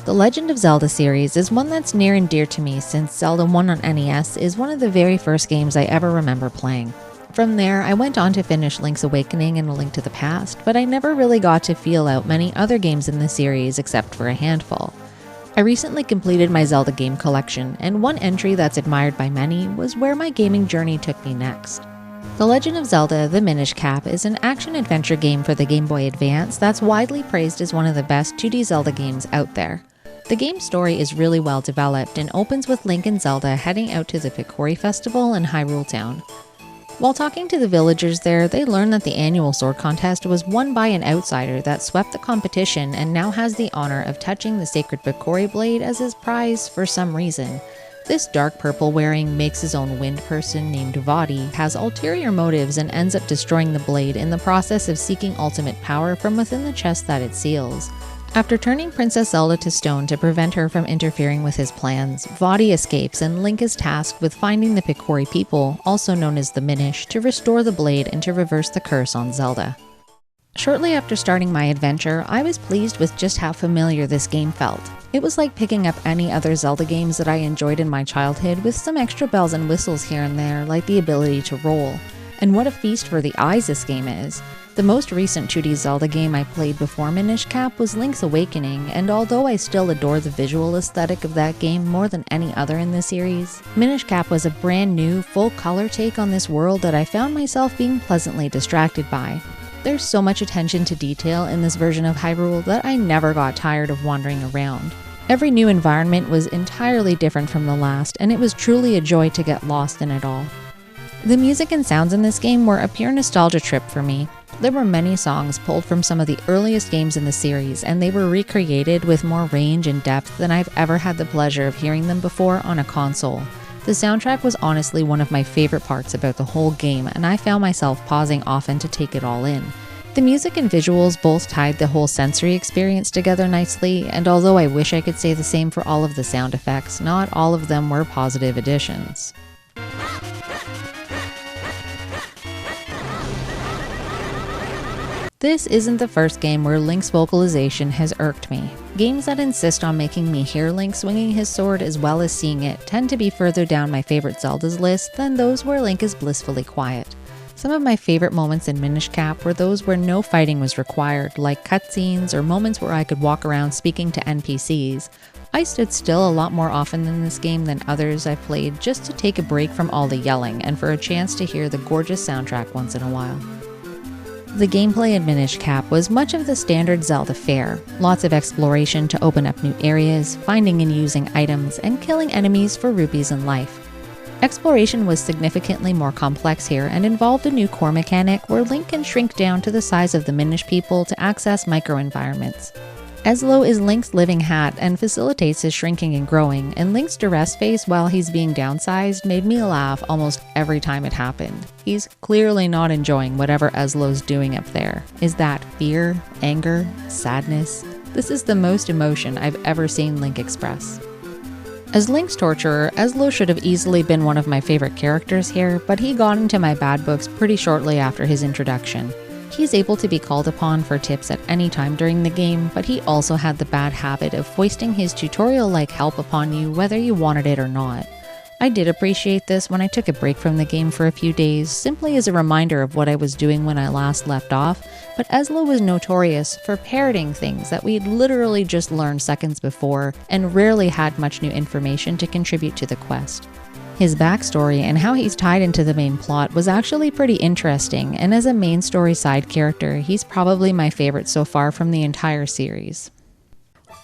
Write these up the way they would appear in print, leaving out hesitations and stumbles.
The Legend of Zelda series is one that's near and dear to me since Zelda 1 on NES is one of the very first games I ever remember playing. From there, I went on to finish Link's Awakening and A Link to the Past, but I never really got to feel out many other games in the series except for a handful. I recently completed my Zelda game collection, and one entry that's admired by many was where my gaming journey took me next. The Legend of Zelda: The Minish Cap is an action-adventure game for the Game Boy Advance that's widely praised as one of the best 2D Zelda games out there. The game's story is really well developed and opens with Link and Zelda heading out to the Picori Festival in Hyrule Town. While talking to the villagers there, they learn that the annual sword contest was won by an outsider that swept the competition and now has the honor of touching the sacred Picori blade as his prize for some reason. This dark purple wearing makes his own wind person named Vaati has ulterior motives and ends up destroying the blade in the process of seeking ultimate power from within the chest that it seals. After turning Princess Zelda to stone to prevent her from interfering with his plans, Vaati escapes and Link is tasked with finding the Picori people, also known as the Minish, to restore the blade and to reverse the curse on Zelda. Shortly after starting my adventure, I was pleased with just how familiar this game felt. It was like picking up any other Zelda games that I enjoyed in my childhood with some extra bells and whistles here and there, like the ability to roll. And what a feast for the eyes this game is! The most recent 2D Zelda game I played before Minish Cap was Link's Awakening, and although I still adore the visual aesthetic of that game more than any other in the series, Minish Cap was a brand new, full-color take on this world that I found myself being pleasantly distracted by. There's so much attention to detail in this version of Hyrule that I never got tired of wandering around. Every new environment was entirely different from the last, and it was truly a joy to get lost in it all. The music and sounds in this game were a pure nostalgia trip for me. There were many songs pulled from some of the earliest games in the series, and they were recreated with more range and depth than I've ever had the pleasure of hearing them before on a console. The soundtrack was honestly one of my favorite parts about the whole game, and I found myself pausing often to take it all in. The music and visuals both tied the whole sensory experience together nicely, and although I wish I could say the same for all of the sound effects, not all of them were positive additions. This isn't the first game where Link's vocalization has irked me. Games that insist on making me hear Link swinging his sword as well as seeing it tend to be further down my favorite Zeldas list than those where Link is blissfully quiet. Some of my favorite moments in Minish Cap were those where no fighting was required, like cutscenes or moments where I could walk around speaking to NPCs. I stood still a lot more often in this game than others I've played just to take a break from all the yelling and for a chance to hear the gorgeous soundtrack once in a while. The gameplay in Minish Cap was much of the standard Zelda fare, lots of exploration to open up new areas, finding and using items, and killing enemies for rupees and life. Exploration was significantly more complex here and involved a new core mechanic where Link can shrink down to the size of the Minish people to access microenvironments. Ezlo is Link's living hat and facilitates his shrinking and growing, and Link's duress face while he's being downsized made me laugh almost every time it happened. He's clearly not enjoying whatever Ezlo's doing up there. Is that fear, anger, sadness? This is the most emotion I've ever seen Link express. As Link's torturer, Ezlo should have easily been one of my favorite characters here, but he got into my bad books pretty shortly after his introduction. He's able to be called upon for tips at any time during the game, but he also had the bad habit of foisting his tutorial-like help upon you whether you wanted it or not. I did appreciate this when I took a break from the game for a few days, simply as a reminder of what I was doing when I last left off, but Ezlo was notorious for parroting things that we'd literally just learned seconds before, and rarely had much new information to contribute to the quest. His backstory and how he's tied into the main plot was actually pretty interesting, and as a main story side character, he's probably my favorite so far from the entire series.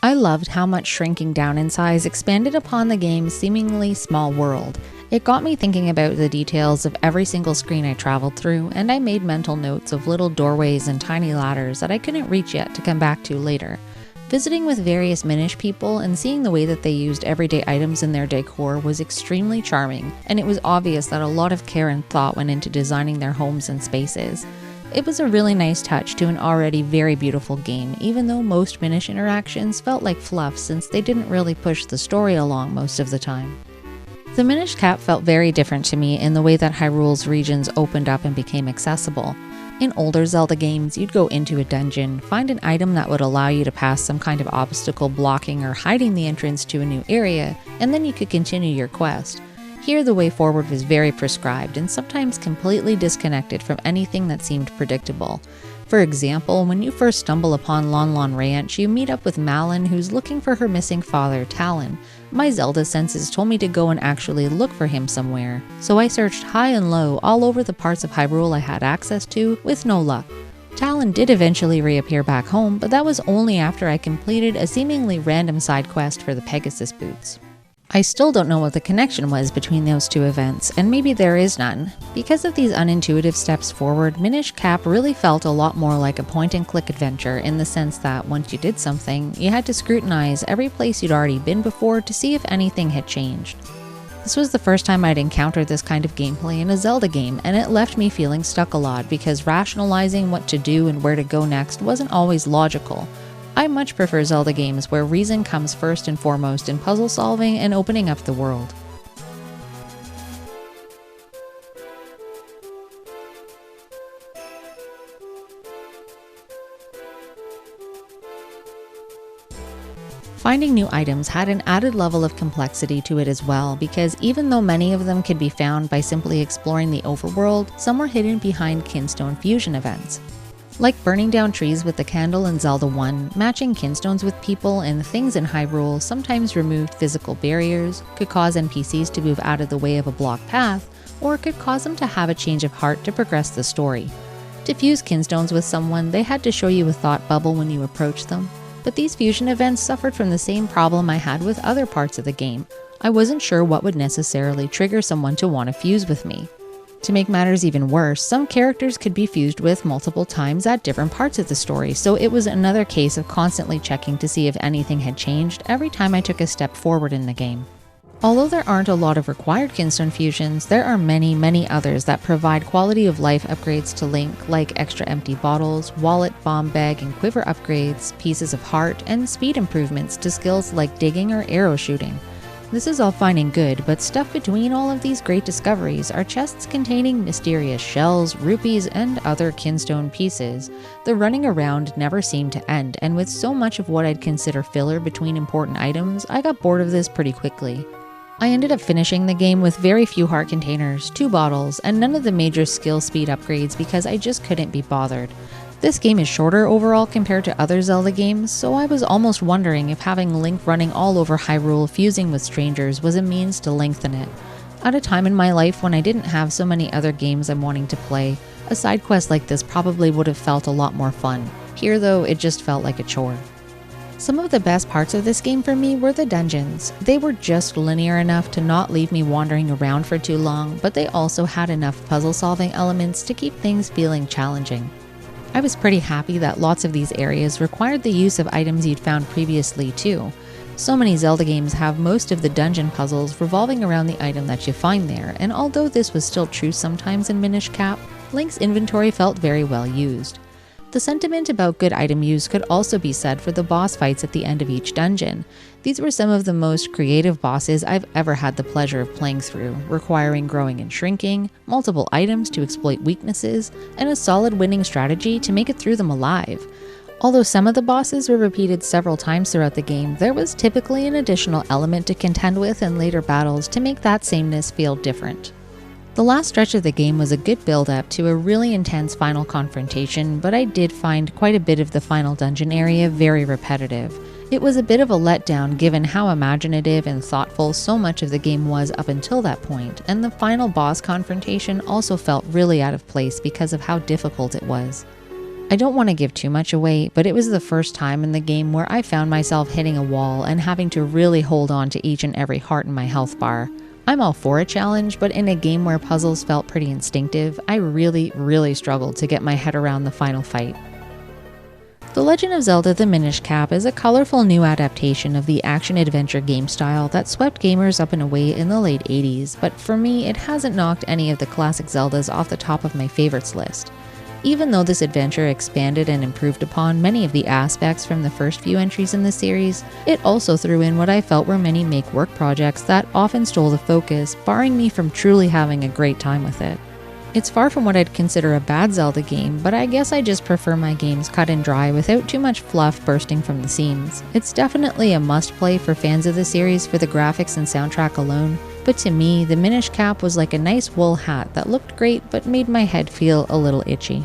I loved how much shrinking down in size expanded upon the game's seemingly small world. It got me thinking about the details of every single screen I traveled through, and I made mental notes of little doorways and tiny ladders that I couldn't reach yet to come back to later. Visiting with various Minish people and seeing the way that they used everyday items in their decor was extremely charming, and it was obvious that a lot of care and thought went into designing their homes and spaces. It was a really nice touch to an already very beautiful game, even though most Minish interactions felt like fluff since they didn't really push the story along most of the time. The Minish Cap felt very different to me in the way that Hyrule's regions opened up and became accessible. In older Zelda games, you'd go into a dungeon, find an item that would allow you to pass some kind of obstacle blocking or hiding the entrance to a new area, and then you could continue your quest. Here, the way forward was very prescribed and sometimes completely disconnected from anything that seemed predictable. For example, when you first stumble upon Lon Lon Ranch, you meet up with Malon, who's looking for her missing father, Talon. My Zelda senses told me to go and actually look for him somewhere, so I searched high and low all over the parts of Hyrule I had access to, with no luck. Talon did eventually reappear back home, but that was only after I completed a seemingly random side quest for the Pegasus boots. I still don't know what the connection was between those two events, and maybe there is none. Because of these unintuitive steps forward, Minish Cap really felt a lot more like a point-and-click adventure in the sense that once you did something, you had to scrutinize every place you'd already been before to see if anything had changed. This was the first time I'd encountered this kind of gameplay in a Zelda game, and it left me feeling stuck a lot because rationalizing what to do and where to go next wasn't always logical. I much prefer Zelda games where reason comes first and foremost in puzzle solving and opening up the world. Finding new items had an added level of complexity to it as well, because even though many of them could be found by simply exploring the overworld, some were hidden behind Kinstone fusion events. Like burning down trees with the candle in Zelda 1, matching kinstones with people and things in Hyrule sometimes removed physical barriers, could cause NPCs to move out of the way of a blocked path, or could cause them to have a change of heart to progress the story. To fuse kinstones with someone, they had to show you a thought bubble when you approached them, but these fusion events suffered from the same problem I had with other parts of the game. I wasn't sure what would necessarily trigger someone to want to fuse with me. To make matters even worse, some characters could be fused with multiple times at different parts of the story, so it was another case of constantly checking to see if anything had changed every time I took a step forward in the game. Although there aren't a lot of required Kinstone fusions, there are many others that provide quality of life upgrades to Link, like extra empty bottles, wallet, bomb bag, and quiver upgrades, pieces of heart, and speed improvements to skills like digging or arrow shooting. This is all fine and good, but stuff between all of these great discoveries are chests containing mysterious shells, rupees, and other Kinstone pieces. The running around never seemed to end, and with so much of what I'd consider filler between important items, I got bored of this pretty quickly. I ended up finishing the game with very few heart containers, 2 bottles, and none of the major skill speed upgrades because I just couldn't be bothered. This game is shorter overall compared to other Zelda games, so I was almost wondering if having Link running all over Hyrule fusing with strangers was a means to lengthen it. At a time in my life when I didn't have so many other games I'm wanting to play, a side quest like this probably would have felt a lot more fun. Here though, it just felt like a chore. Some of the best parts of this game for me were the dungeons. They were just linear enough to not leave me wandering around for too long, but they also had enough puzzle solving elements to keep things feeling challenging. I was pretty happy that lots of these areas required the use of items you'd found previously too. So many Zelda games have most of the dungeon puzzles revolving around the item that you find there, and although this was still true sometimes in Minish Cap, Link's inventory felt very well used. The sentiment about good item use could also be said for the boss fights at the end of each dungeon. These were some of the most creative bosses I've ever had the pleasure of playing through, requiring growing and shrinking, multiple items to exploit weaknesses, and a solid winning strategy to make it through them alive. Although some of the bosses were repeated several times throughout the game, there was typically an additional element to contend with in later battles to make that sameness feel different. The last stretch of the game was a good build-up to a really intense final confrontation, but I did find quite a bit of the final dungeon area very repetitive. It was a bit of a letdown given how imaginative and thoughtful so much of the game was up until that point, and the final boss confrontation also felt really out of place because of how difficult it was. I don't want to give too much away, but it was the first time in the game where I found myself hitting a wall and having to really hold on to each and every heart in my health bar. I'm all for a challenge, but in a game where puzzles felt pretty instinctive, I really struggled to get my head around the final fight. The Legend of Zelda: The Minish Cap is a colorful new adaptation of the action-adventure game style that swept gamers up and away in the late 80s, but for me, it hasn't knocked any of the classic Zeldas off the top of my favorites list. Even though this adventure expanded and improved upon many of the aspects from the first few entries in the series, it also threw in what I felt were many make-work projects that often stole the focus, barring me from truly having a great time with it. It's far from what I'd consider a bad Zelda game, but I guess I just prefer my games cut and dry without too much fluff bursting from the seams. It's definitely a must-play for fans of the series for the graphics and soundtrack alone, but to me, the Minish Cap was like a nice wool hat that looked great but made my head feel a little itchy.